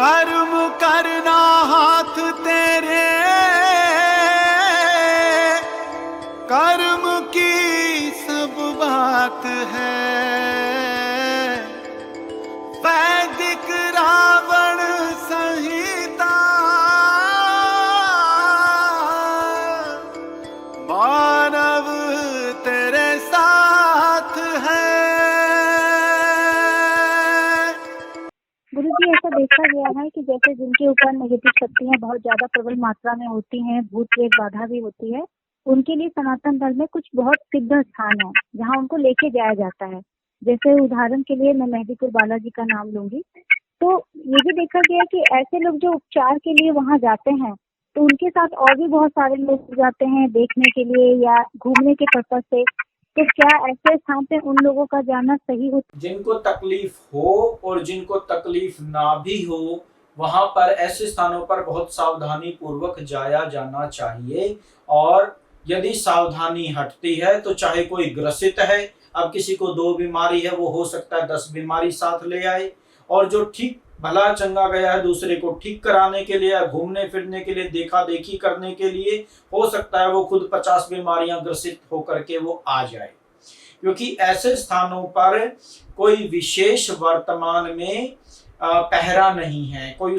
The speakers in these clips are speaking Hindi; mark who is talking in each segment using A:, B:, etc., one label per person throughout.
A: कर्म करना हाथ तेरे, कर्म की सब बात है। वैदिक रावण संहिता, मानव तेरे साथ है।
B: गुरु जी, ऐसा देखा गया है कि जैसे जिनके ऊपर नेगेटिव शक्तियां बहुत ज्यादा प्रबल मात्रा में होती हैं, भूत प्रेत बाधा भी होती है, उनके लिए सनातन धर्म में कुछ बहुत सिद्ध स्थान है जहां उनको लेके जाया जाता है। जैसे उदाहरण के लिए मैं मेहदीपुर बालाजी का नाम लूंगी। तो ये भी देखा गया है कि ऐसे लोग जो उपचार के लिए वहां जाते हैं, तो उनके साथ और भी बहुत सारे लोग जाते हैं देखने के लिए या घूमने के पर्पज से। तो क्या ऐसे स्थान पे उन लोगों का जाना सही होता है?
C: जिनको तकलीफ हो और जिनको तकलीफ ना भी हो, वहां पर ऐसे स्थानों पर बहुत सावधानी पूर्वक जाया जाना चाहिए। और यदि सावधानी हटती है तो चाहे कोई ग्रसित है, अब किसी को 2 बीमारी है, वो हो सकता है 10 बीमारी साथ ले आए, और जो ठीक भला चंगा गया है दूसरे को ठीक कराने के लिए, घूमने फिरने के लिए, देखा देखी करने के लिए, हो सकता है वो खुद 50 बीमारियां ग्रसित होकर के वो आ जाए। क्योंकि ऐसे स्थानों पर कोई विशेष वर्तमान में पहरा नहीं है, कोई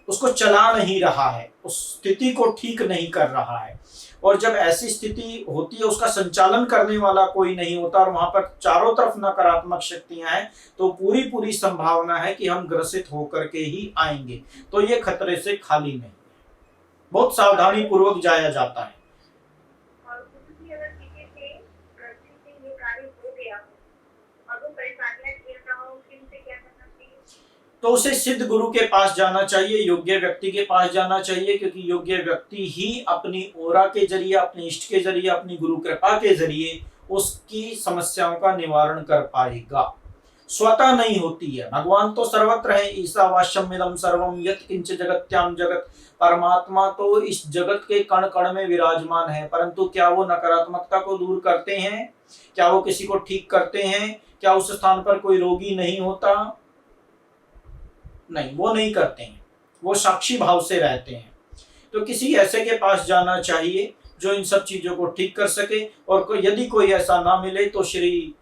C: उसको चला नहीं रहा है, उस स्थिति को ठीक नहीं कर रहा है। और जब ऐसी स्थिति होती है, उसका संचालन करने वाला कोई नहीं होता और वहां पर चारों तरफ नकारात्मक शक्तियां हैं, तो पूरी संभावना है कि हम ग्रसित होकर के ही आएंगे। तो ये खतरे से खाली नहीं, बहुत सावधानी पूर्वक जाया जाता है। तो उसे सिद्ध गुरु के पास जाना चाहिए, योग्य व्यक्ति के पास जाना चाहिए, क्योंकि योग्य व्यक्ति ही अपनी ओरा के जरिए, अपने इष्ट के जरिए, अपनी गुरु कृपा के जरिए उसकी समस्याओं का निवारण कर पाएगा। स्वतः नहीं होती है। भगवान तो सर्वत्र है, ईशावास्यम इदं सर्वम यत् किंच जगत्याम जगत। परमात्मा तो इस जगत के कण कण में विराजमान है, परंतु क्या वो नकारात्मकता को दूर करते हैं? क्या वो किसी को ठीक करते हैं? क्या उस स्थान पर कोई रोगी नहीं होता? नहीं, वो नहीं करते हैं, वो साक्षी भाव से रहते हैं। तो किसी ऐसे के पास जाना चाहिए जो इन सब चीजों को ठीक कर सके। और यदि कोई ऐसा ना मिले तो श्री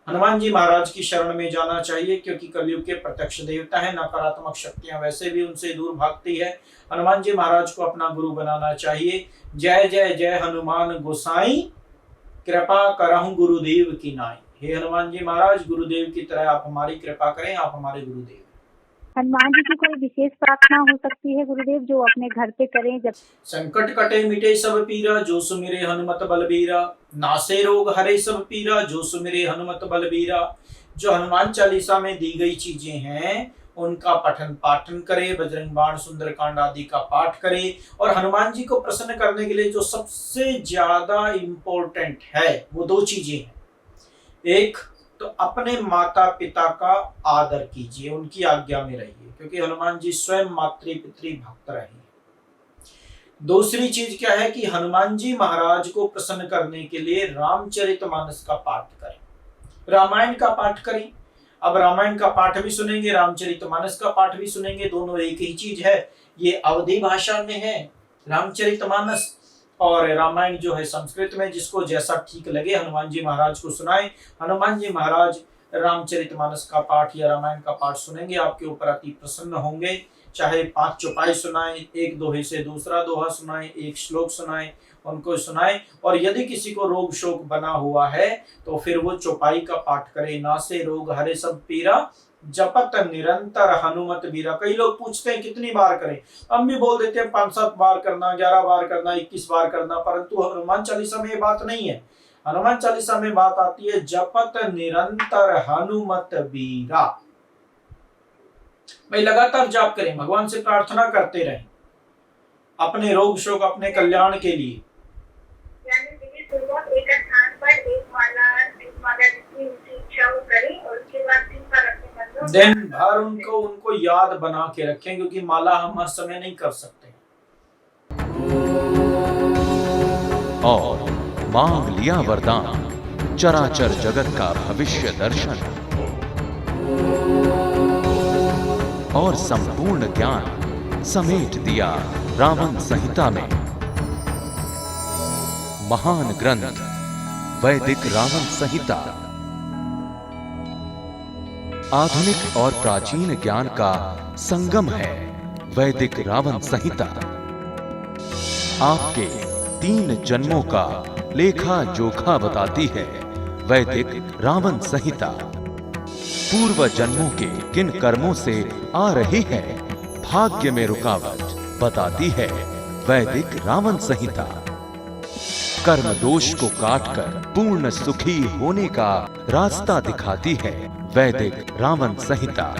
C: हनुमान जी महाराज की शरण में जाना चाहिए, क्योंकि कलयुग के प्रत्यक्ष देवता है, नकारात्मक शक्तियां वैसे भी उनसे दूर भागती है। हनुमान जी महाराज को अपना गुरु बनाना चाहिए। जय जय जय हनुमान गोसाई, कृपा करहु गुरुदेव की नाई। हे हनुमान जी महाराज, गुरुदेव की तरह आप हमारी कृपा करें, आप हमारे गुरुदेव।
B: हनुमान जी की कोई विशेष प्रार्थना हो सकती है गुरुदेव जो अपने घर पे करें? जब
C: संकट कटे मिटे सब पीरा, जो सुमिरे हनुमत बलबीरा। नासे रोग हरे सब पीरा, जो सुमिरे हनुमत बलबीरा। जो हनुमान चालीसा में दी गई चीजें हैं उनका पठन पाठन करे, बजरंग बाण सुंदरकांड आदि का पाठ करे। और हनुमान जी को प्रसन्न करने के लिए जो सबसे ज्यादा इम्पोर्टेंट है वो 2 चीजें हैं। एक तो अपने माता पिता का आदर कीजिए, उनकी आज्ञा में रहिए, क्योंकि हनुमान जी स्वयं मातृ पितृ भक्त रहे। दूसरी चीज क्या है कि हनुमान जी महाराज को प्रसन्न करने के लिए रामचरितमानस का पाठ करें, रामायण का पाठ करें। अब रामायण का पाठ भी सुनेंगे, रामचरितमानस का पाठ भी सुनेंगे, दोनों एक ही चीज है। ये अवधी भाषा में है रामचरितमानस, और रामायण जो है संस्कृत में। जिसको जैसा ठीक लगे हनुमान जी महाराज को सुनाएं। हनुमान जी महाराज रामचरितमानस का पाठ या रामायण का पाठ सुनेंगे, आपके ऊपर अति प्रसन्न होंगे। चाहे 5 चौपाई सुनाएं, 1 दोहे से दूसरा दोहा सुनाएं, 1 श्लोक सुनाएं, उनको सुनाएं। और यदि किसी को रोग शोक बना हुआ है तो फिर वो चौपाई का पाठ करे। नासे रोग हरे सब पीरा, जपत निरंतर हनुमत बीरा। कई लोग पूछते हैं कितनी बार करें, हम भी बोल देते हैं 5-7 बार करना, 11 बार करना, 21 बार करना, परंतु हनुमान चालीसा में ये बात नहीं है। हनुमान चालीसा में बात आती है जपत निरंतर हनुमत बीरा। भाई लगातार जाप करें, भगवान से प्रार्थना करते रहें अपने रोग शोक, अपने कल्याण के लिए।
D: एक स्थान पर एक माला जितनी ऊंची इच्छा हो करें और उसके बाद
C: दिन भर उनको याद बना के रखें, क्योंकि माला हम हर समय नहीं कर सकते।
E: और मांग लिया वरदान, चराचर जगत का भविष्य दर्शन। और संपूर्ण ज्ञान समेट दिया रावण संहिता में। महान ग्रंथ वैदिक रावण संहिता आधुनिक और प्राचीन ज्ञान का संगम है। वैदिक रावण संहिता आपके 3 जन्मों का लेखा जोखा बताती है। वैदिक रावण संहिता पूर्व जन्मों के किन कर्मों से आ रही है भाग्य में रुकावट बताती है। वैदिक रावण संहिता कर्म दोष को काटकर पूर्ण सुखी होने का रास्ता दिखाती है। वैदिक रावण संहिता